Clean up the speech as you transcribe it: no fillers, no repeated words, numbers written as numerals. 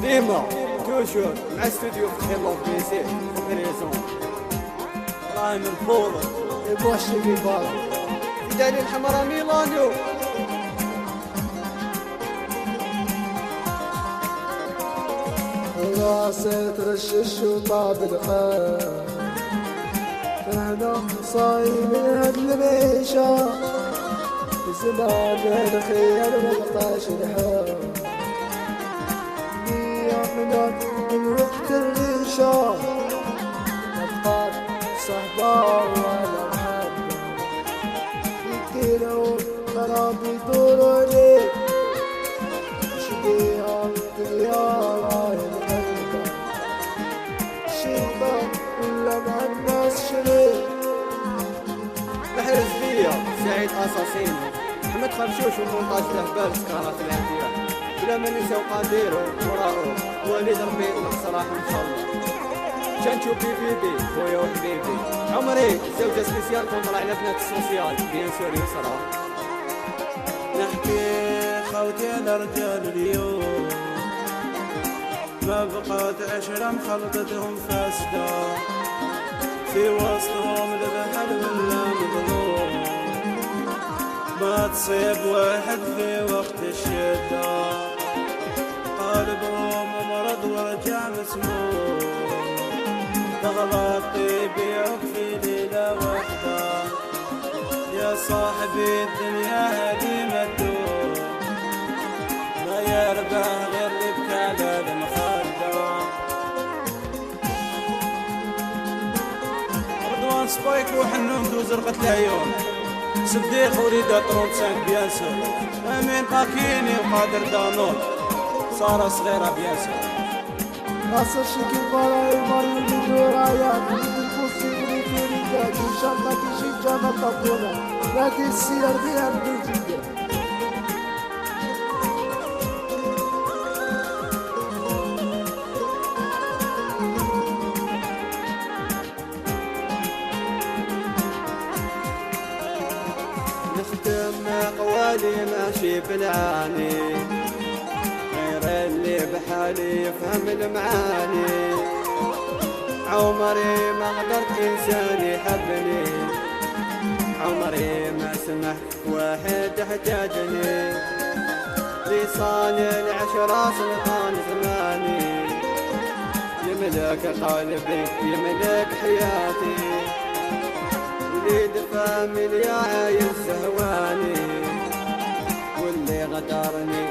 ديما توجور مع استوديو في خيمة في بيسي فريزون رايم البولو يبوشي بيبالو في دالي الحمراء ميلانيو راسي ترشش وطاب الخير فهنا صايم هاد الميشة زمان الخير ملقاش الحال من وقت الريشة أبقى صحبة ولا محبة يكيلو خراب يدوروا لي شبيها الديارة المحبة شبة ولا مع الناس شريك بحر زبية سعيد أساسين محمد خرشوش ومونتاج الأهبال سكارات الهدية بلا ما ننساو قاديرو وراءو وليد ربي الصراحة إن شاء الله شانشو بي خويا وحبيبي عمري زوجة سبيسيال كونطرا على بنات السوسيال بيان سور يسرا نحكي خوتي الرجال اليوم ما بقات عشرة مخلطتهم فاسدة في وسطهم البحر ولا مظلوم ما تصيب واحد في وقت الشدة قلبهم مرض ورجع مسموم تغلط يبيعك في ليلة واحدة يا صاحبي الدنيا هذه مدوم ما يربح غير اللي بكى المخدة رضوان سبايك وحنون وزرقة العيون صديق وليد 35 بيان سور امين باكيني وقادر دانون صار صغيرة بيان سور ناصر شكي باراي مريم بدورايا بالكوسي وليدي رجال ان شاء الله تجي جانا طبونا نادي السير بها البلجية نختم قوالي ماشي بالعاني غير اللي بحالي يفهم المعاني عمري ما قدرت انسان يحبني عمري ما سمحت واحد احتاجني لسان العشرة سلطان زماني يملك قلبي يملك حياتي وليد فاميليا عايز سهواني واللي غدرني